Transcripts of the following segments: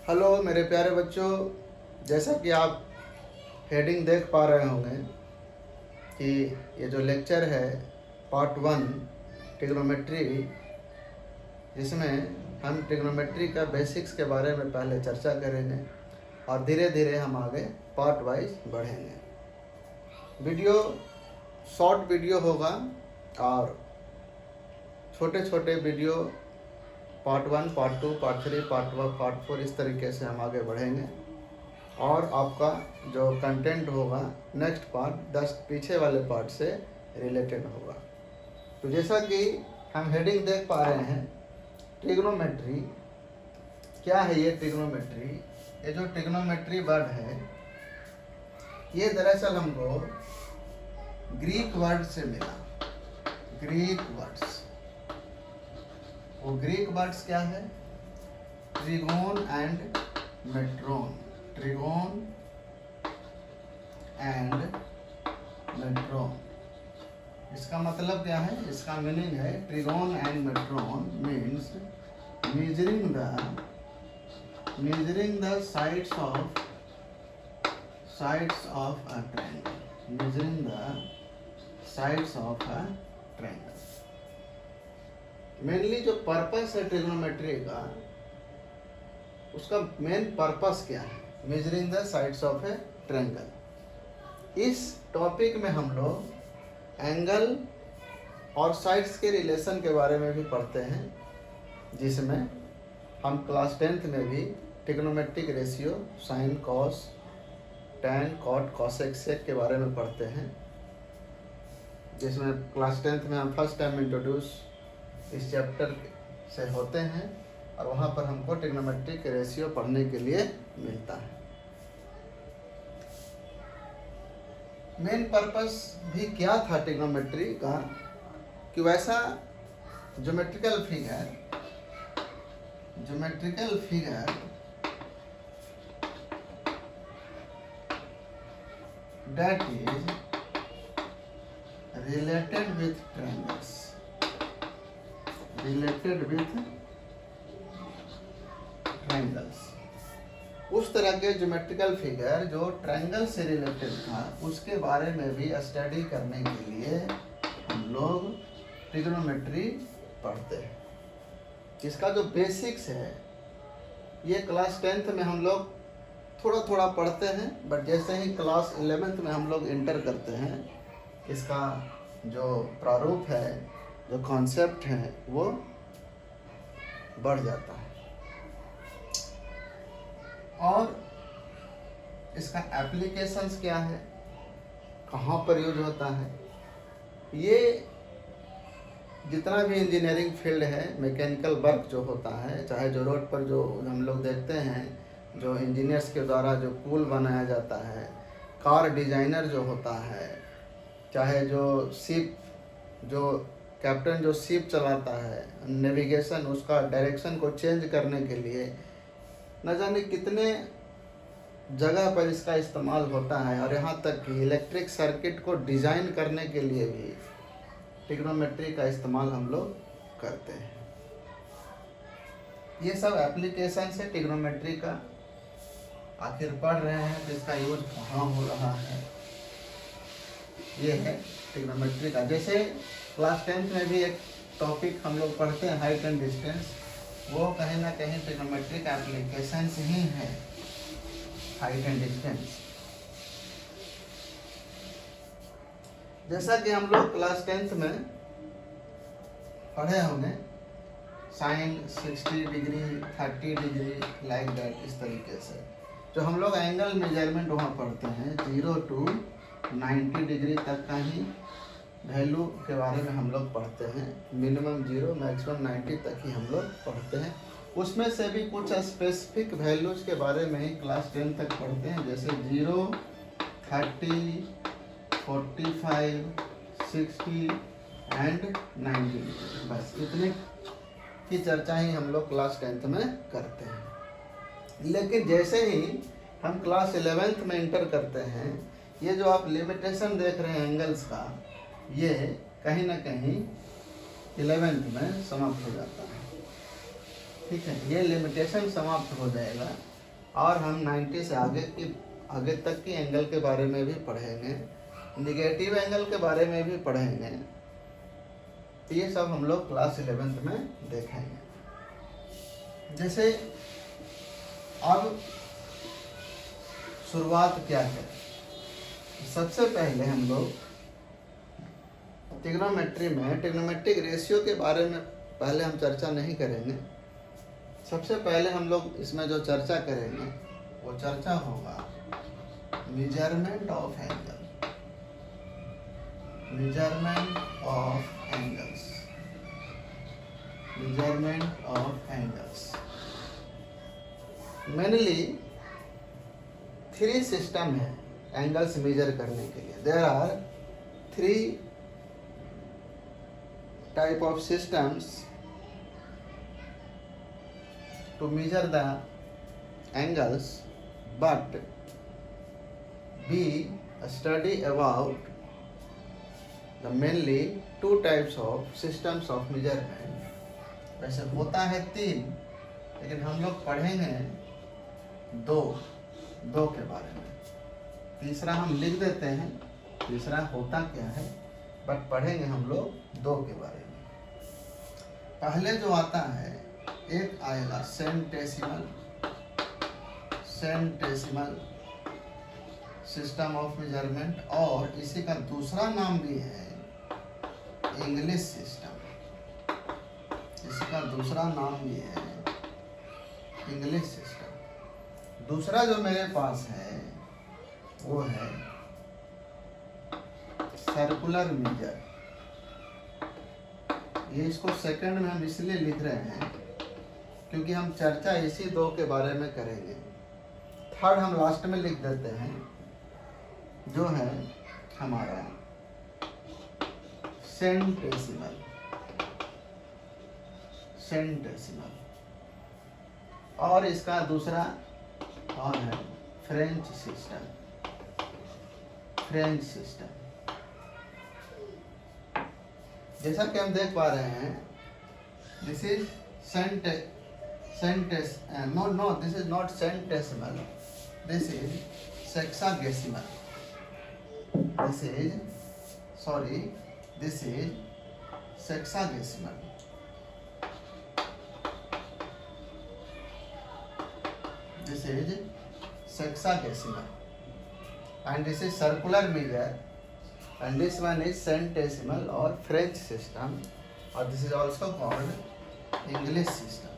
Hello मेरे प्यारे बच्चों, जैसा कि आप हेडिंग देख पा रहे होंगे कि ये जो लेक्चर है पार्ट 1 ट्रिग्नोमेट्री, जिसमें हम ट्रिग्नोमेट्री का बेसिक्स के बारे में पहले चर्चा करेंगे और धीरे धीरे हम आगे पार्ट वाइज बढ़ेंगे। वीडियो शॉर्ट वीडियो होगा और छोटे छोटे video part 1, part 2, part 3, part 4 इस तरीके से हम आगे बढ़ेंगे और आपका जो कंटेंट होगा नेक्स्ट पार्ट 10 पीछे वाले पार्ट से रिलेटेड होगा। तो जैसा कि हम हेडिंग देख पा रहे हैं, ट्रिग्नोमेट्री क्या है। ये ट्रिग्नोमेट्री, ये जो ट्रिग्नोमेट्री वर्ड है ये दरअसल हमको ग्रीक वर्ड से मिला। ग्रीक वर्ड्स, वो ग्रीक वर्ड्स क्या है? Trigon and metron. Trigon and metron, इसका मतलब क्या है? इसका मीनिंग है trigon and metron means measuring the sides of a triangle. Measuring the sides of a triangle. Mainly जो पर्पस है ट्रिग्नोमेट्री का, उसका मेन पर्पस क्या है? Measuring the sides of A triangle. इस टॉपिक में हम लोग एंगल और साइड्स के रिलेशन के बारे में भी पढ़ते हैं, जिसमें हम क्लास 10th में भी trigonometric ratio, sine, cos, tan, cot, cosec, sec के बारे में पढ़ते हैं, जिसमें क्लास 10th में हम फर्स्ट टाइम इंट्रोड्यूस इस चैप्टर से होते हैं और वहाँ पर हमको ट्रिग्नोमेट्रिक रेशियो पढ़ने के लिए मिलता है। मेन पर्पस भी क्या था ट्रिग्नोमेट्री का कि वैसा geometrical figure that is related with triangles, उस तरह के ज्योमेट्रिकल फिगर जो ट्रायंगल से रिलेटेड था, उसके बारे में भी स्टडी करने के लिए हम लोग ट्रिग्नोमेट्री पढ़ते हैं। इसका जो बेसिक्स है ये क्लास 10th में हम लोग थोड़ा थोड़ा पढ़ते हैं, बट जैसे ही क्लास 11th में हम लोग इंटर करते हैं, इसका जो प्रारूप है, जो कॉन्सेप्ट है, वो बढ़ जाता है और इसका एप्लीकेशंस क्या है, कहाँ पर यूज होता है। ये जितना भी इंजीनियरिंग फील्ड है, मैकेनिकल वर्क जो होता है, चाहे जो रोड पर जो हम लोग देखते हैं, जो इंजीनियर्स के द्वारा जो पुल बनाया जाता है, कार डिजाइनर जो होता है, चाहे जो शिप, जो कैप्टन जो शिप चलाता है, नेविगेशन, उसका डायरेक्शन को चेंज करने के लिए न जाने कितने जगह पर इसका इस्तेमाल होता है, और यहाँ तक कि इलेक्ट्रिक सर्किट को डिज़ाइन करने के लिए भी ट्रिग्नोमेट्री का इस्तेमाल हम लोग करते हैं। ये सब एप्लीकेशन से ट्रिग्नोमेट्री का आखिर पढ़ रहे हैं, तो इसका यूज कहाँ हो रहा है, ये है ट्रिग्नोमेट्री का। जैसे क्लास 10th में भी एक टॉपिक हम लोग पढ़ते हैं, हाइट एंड डिस्टेंस, वो कहीं ना कहीं ट्रिग्नोमेट्री का एप्लीकेशन ही है, हाइट एंड डिस्टेंस। जैसा कि हम लोग क्लास 10th में पढ़े होंगे, sine 60 degree, 30 degree, like that, इस तरीके से जो हम लोग एंगल मेजरमेंट वहाँ पढ़ते हैं, 0 to 90 डिग्री तक का ही वैल्यू के बारे में हम लोग पढ़ते हैं। मिनिमम 0, मैक्सिमम 90 तक ही हम लोग पढ़ते हैं। उसमें से भी कुछ स्पेसिफिक वैल्यूज के बारे में ही क्लास 10 तक पढ़ते हैं, जैसे 0, 30, 45, 60 एंड 90। बस इतने की चर्चा ही हम लोग क्लास 10th में करते हैं। लेकिन जैसे ही हम क्लास 11th में इंटर करते हैं, ये जो आप लिमिटेशन देख रहे हैं एंगल्स का, ये कहीं ना कहीं 11th में समाप्त हो जाता है। ठीक है, ये लिमिटेशन समाप्त हो जाएगा और हम 90 से आगे तक की एंगल के बारे में भी पढ़ेंगे, निगेटिव एंगल के बारे में भी पढ़ेंगे। तो ये सब हम लोग क्लास 11th में देखेंगे। जैसे अब शुरुआत क्या है, सबसे पहले हम लोग ट्रिग्नोमेट्री में ट्रिग्नोमेट्रिक रेशियो के बारे में पहले हम चर्चा नहीं करेंगे। सबसे पहले हम लोग इसमें जो चर्चा करेंगे वो चर्चा होगा measurement of angle, measurement of angles, measurement of angles. Mainly 3 system है एंगल्स मेजर करने के लिए। There are 3 type of systems to measure the angles, but we study about the mainly 2 types of systems of measurement. वैसे होता है 3, लेकिन हम लोग पढ़ेंगे दो के बारे में। तीसरा हम लिख देते हैं, तीसरा होता क्या है, बट पढ़ेंगे हम लोग 2 के बारे में। पहले जो आता है, एक आएगा सेंटेसिमल सिस्टम ऑफ मेजरमेंट, और इसी का दूसरा नाम भी है इंग्लिश सिस्टम। इसका दूसरा नाम भी है इंग्लिश सिस्टम। दूसरा जो मेरे पास है वो है सर्कुलर मेजर। ये इसको सेकंड में हम इसलिए लिख रहे हैं क्योंकि हम चर्चा इसी 2 के बारे में करेंगे। थर्ड हम लास्ट में लिख देते हैं, जो है हमारा सेंटेसिमल। और इसका दूसरा और है फ्रेंच सिस्टम। जैसा कि हम देख पा रहे हैं, this is this is not centesimal, this is sexagesimal. This is sexagesimal. This is sexagesimal, and this is circular measure, and this one is centesimal or French system, or this is also called English system.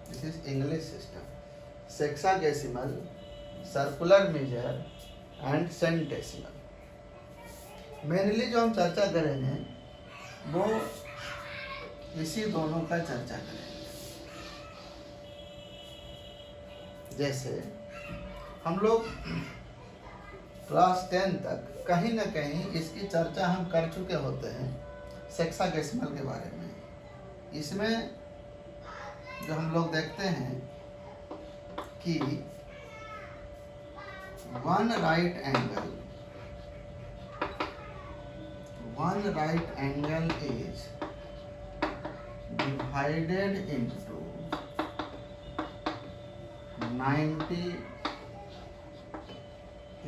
This is English system. Sexagesimal, circular measure and centesimal. Mainly जो हम चर्चा करेंगे वो इसी दोनों का चर्चा करेंगे। जैसे हम लोग क्लास 10 तक कहीं ना कहीं इसकी चर्चा हम कर चुके होते हैं, सेक्सागेसिमल के बारे में। इसमें जो हम लोग देखते हैं कि one right angle is divided into 90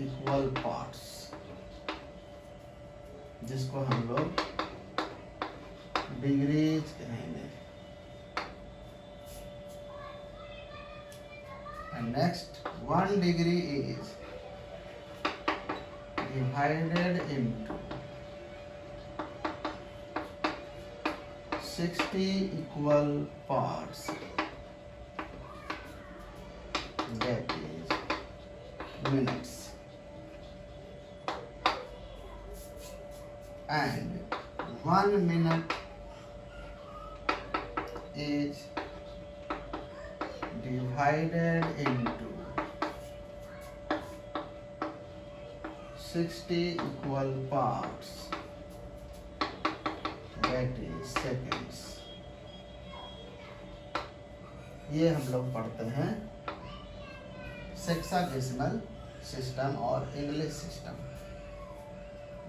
equal parts, जिसको हम लोग डिग्रीज कहेंगे। And next, 1 degree is divided into 60 equal parts, that is minutes. And 1 minute is divided into 60 equal parts, that is seconds. ये हम लोग पढ़ते हैं सेक्सागेसिमल सिस्टम और English system.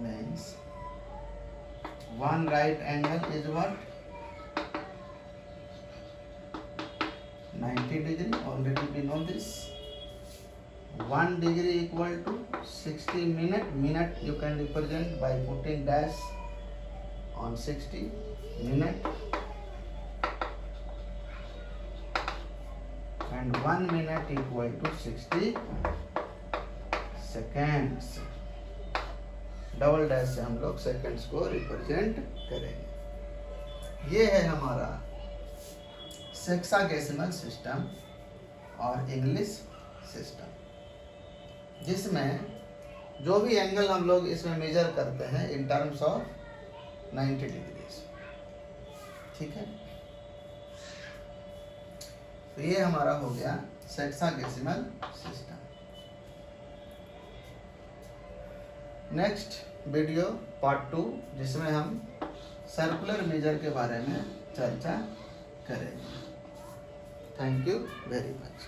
Means one right angle is what? 90 degree, already we know this. 1 degree equal to 60 minute. Minute you can represent by putting dash on 60 minute, and 1 minute equal to 60 seconds. Double dash से हम लोग seconds को represent करेंगे। ये है हमारा sexagesimal system और English system, जिसमें जो भी एंगल हम लोग इसमें मेजर करते हैं इन टर्म्स ऑफ 90 डिग्रीज। ठीक है, तो ये हमारा हो गया sexagesimal system. Next video part 2, जिसमें हम सर्कुलर मेजर के बारे में चर्चा करेंगे। Thank you very much.